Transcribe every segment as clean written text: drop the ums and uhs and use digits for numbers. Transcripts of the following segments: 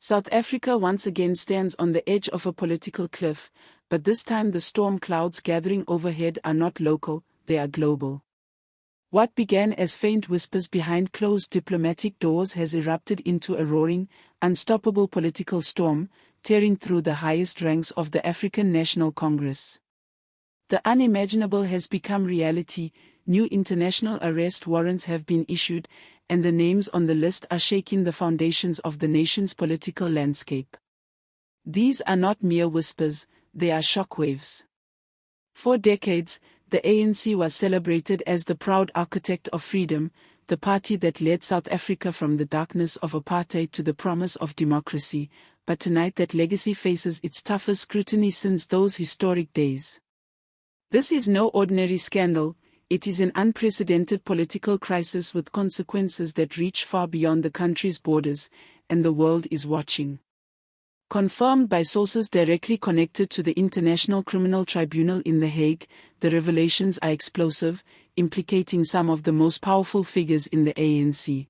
South Africa once again stands on the edge of a political cliff, but this time the storm clouds gathering overhead are not local, they are global. What began as faint whispers behind closed diplomatic doors has erupted into a roaring, unstoppable political storm, tearing through the highest ranks of the African National Congress. The unimaginable has become reality, new international arrest warrants have been issued, and the names on the list are shaking the foundations of the nation's political landscape. These are not mere whispers, they are shockwaves. For decades, the ANC was celebrated as the proud architect of freedom, the party that led South Africa from the darkness of apartheid to the promise of democracy, but tonight that legacy faces its toughest scrutiny since those historic days. This is no ordinary scandal, it is an unprecedented political crisis with consequences that reach far beyond the country's borders, and the world is watching. Confirmed by sources directly connected to the International Criminal Tribunal in The Hague, the revelations are explosive, implicating some of the most powerful figures in the ANC.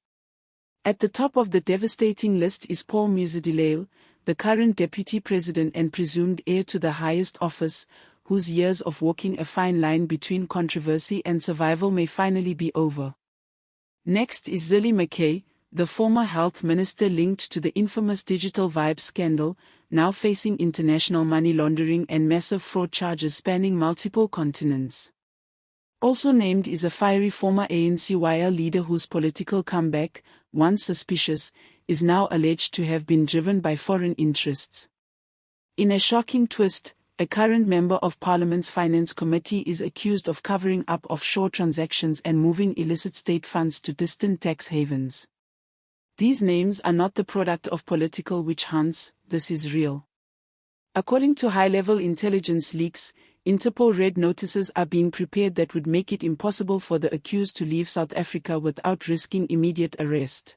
At the top of the devastating list is Paul Musidilele, the current deputy president and presumed heir to the highest office, whose years of walking a fine line between controversy and survival may finally be over. Next is Zweli Mkhize, the former health minister linked to the infamous Digital Vibes scandal, now facing international money laundering and massive fraud charges spanning multiple continents. Also named is a fiery former ANC wire leader whose political comeback, once suspicious, is now alleged to have been driven by foreign interests. In a shocking twist, a current member of Parliament's Finance Committee is accused of covering up offshore transactions and moving illicit state funds to distant tax havens. These names are not the product of political witch hunts, this is real. According to high-level intelligence leaks, Interpol red notices are being prepared that would make it impossible for the accused to leave South Africa without risking immediate arrest.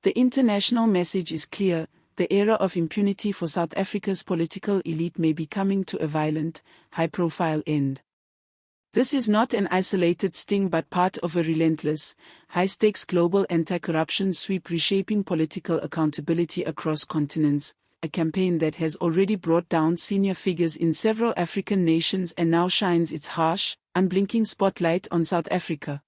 The international message is clear. The era of impunity for South Africa's political elite may be coming to a violent, high-profile end. This is not an isolated sting but part of a relentless, high-stakes global anti-corruption sweep reshaping political accountability across continents, a campaign that has already brought down senior figures in several African nations and now shines its harsh, unblinking spotlight on South Africa.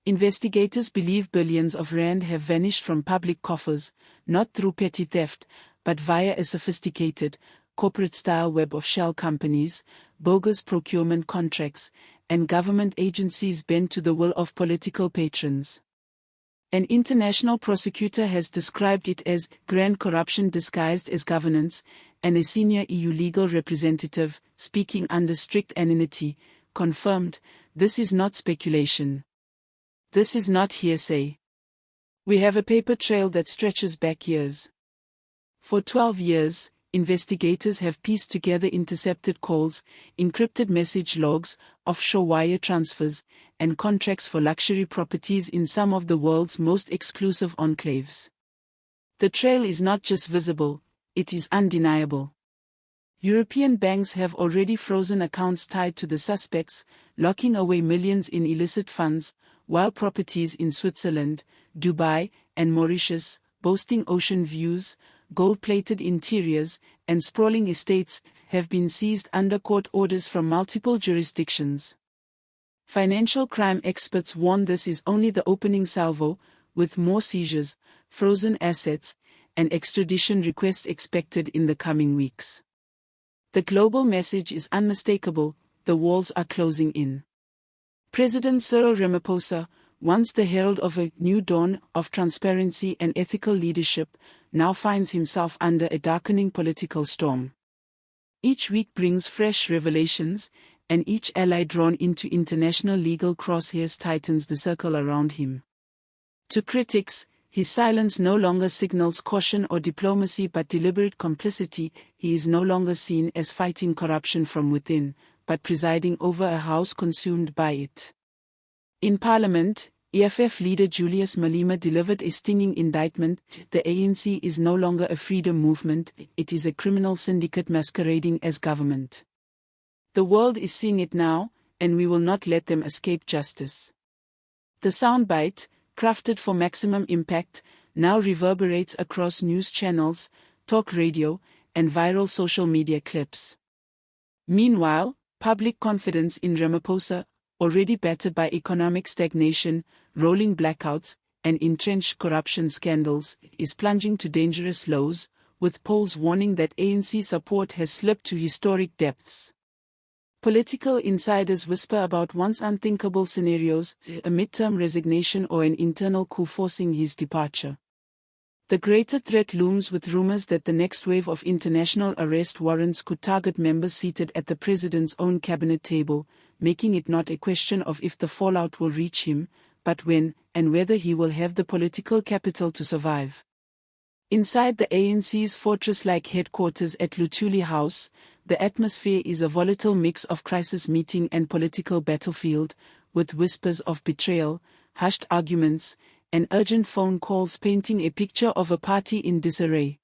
Investigators believe billions of rand have vanished from public coffers, not through petty theft, but via a sophisticated, corporate-style web of shell companies, bogus procurement contracts, and government agencies bent to the will of political patrons. An international prosecutor has described it as grand corruption disguised as governance, and a senior EU legal representative, speaking under strict anonymity, confirmed, "This is not speculation. This is not hearsay. We have a paper trail that stretches back years." For 12 years, investigators have pieced together intercepted calls, encrypted message logs, offshore wire transfers, and contracts for luxury properties in some of the world's most exclusive enclaves. The trail is not just visible, it is undeniable. European banks have already frozen accounts tied to the suspects, locking away millions in illicit funds, while properties in Switzerland, Dubai, and Mauritius, boasting ocean views, gold-plated interiors, and sprawling estates, have been seized under court orders from multiple jurisdictions. Financial crime experts warn this is only the opening salvo, with more seizures, frozen assets, and extradition requests expected in the coming weeks. The global message is unmistakable: the walls are closing in. President Cyril Ramaphosa, once the herald of a new dawn of transparency and ethical leadership, now finds himself under a darkening political storm. Each week brings fresh revelations, and each ally drawn into international legal crosshairs tightens the circle around him. To critics, his silence no longer signals caution or diplomacy but deliberate complicity. He is no longer seen as fighting corruption from within, but presiding over a house consumed by it. In Parliament, EFF leader Julius Malema delivered a stinging indictment: the ANC is no longer a freedom movement, it is a criminal syndicate masquerading as government. The world is seeing it now, and we will not let them escape justice. The soundbite, crafted for maximum impact, now reverberates across news channels, talk radio, and viral social media clips. Meanwhile, public confidence in Ramaphosa, already battered by economic stagnation, rolling blackouts, and entrenched corruption scandals, is plunging to dangerous lows, with polls warning that ANC support has slipped to historic depths. Political insiders whisper about once unthinkable scenarios, a midterm resignation or an internal coup forcing his departure. The greater threat looms with rumors that the next wave of international arrest warrants could target members seated at the president's own cabinet table, making it not a question of if the fallout will reach him, but when, and whether he will have the political capital to survive. Inside the ANC's fortress-like headquarters at Luthuli House, the atmosphere is a volatile mix of crisis meeting and political battlefield, with whispers of betrayal, hushed arguments, and urgent phone calls painting a picture of a party in disarray.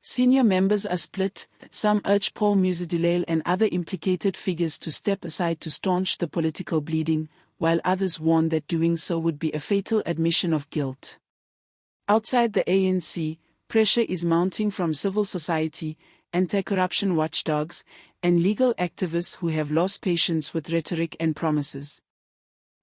Senior members are split, some urge Paul Musidilele and other implicated figures to step aside to staunch the political bleeding, while others warn that doing so would be a fatal admission of guilt. Outside the ANC, pressure is mounting from civil society, anti-corruption watchdogs, and legal activists who have lost patience with rhetoric and promises.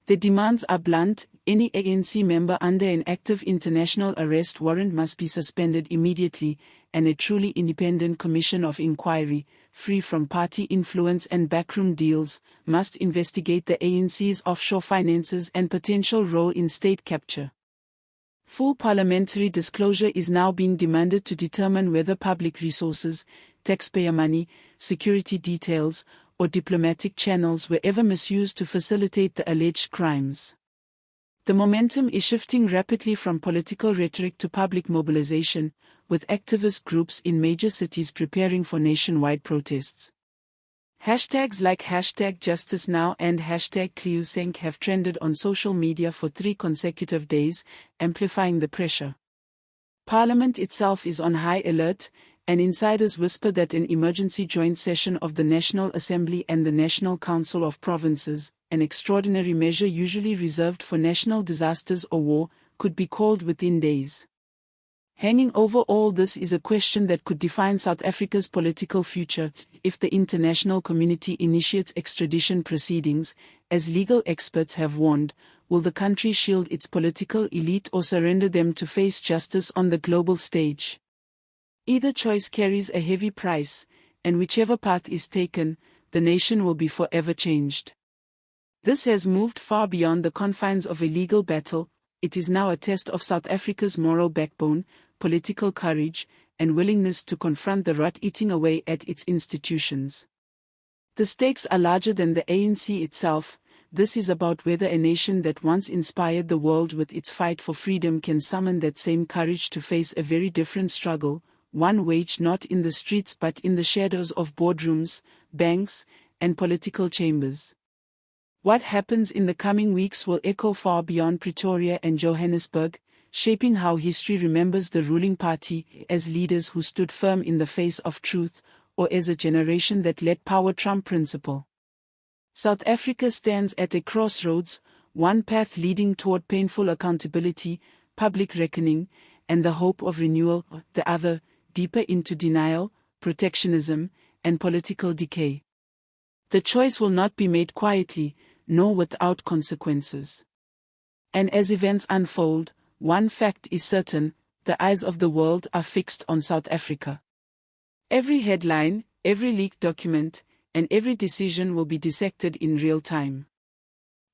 The demands are blunt: any ANC member under an active international arrest warrant must be suspended immediately, and a truly independent commission of inquiry, free from party influence and backroom deals, must investigate the ANC's offshore finances and potential role in state capture. Full parliamentary disclosure is now being demanded to determine whether public resources, taxpayer money, security details, or diplomatic channels were ever misused to facilitate the alleged crimes. The momentum is shifting rapidly from political rhetoric to public mobilization, with activist groups in major cities preparing for nationwide protests. Hashtags like #JusticeNow and #CleoSenk have trended on social media for 3 consecutive days, amplifying the pressure. Parliament itself is on high alert, and insiders whisper that an emergency joint session of the National Assembly and the National Council of Provinces, an extraordinary measure usually reserved for national disasters or war, could be called within days. Hanging over all this is a question that could define South Africa's political future: if the international community initiates extradition proceedings, as legal experts have warned, will the country shield its political elite or surrender them to face justice on the global stage? Either choice carries a heavy price, and whichever path is taken, the nation will be forever changed. This has moved far beyond the confines of a legal battle. It is now a test of South Africa's moral backbone, political courage, and willingness to confront the rot eating away at its institutions. The stakes are larger than the ANC itself. This is about whether a nation that once inspired the world with its fight for freedom can summon that same courage to face a very different struggle, one waged not in the streets but in the shadows of boardrooms, banks, and political chambers. What happens in the coming weeks will echo far beyond Pretoria and Johannesburg, shaping how history remembers the ruling party, as leaders who stood firm in the face of truth, or as a generation that let power trump principle. South Africa stands at a crossroads, one path leading toward painful accountability, public reckoning, and the hope of renewal, the other, deeper into denial, protectionism, and political decay. The choice will not be made quietly, nor without consequences. And as events unfold, one fact is certain: the eyes of the world are fixed on South Africa. Every headline, every leaked document, and every decision will be dissected in real time.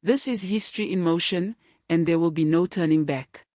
This is history in motion, and there will be no turning back.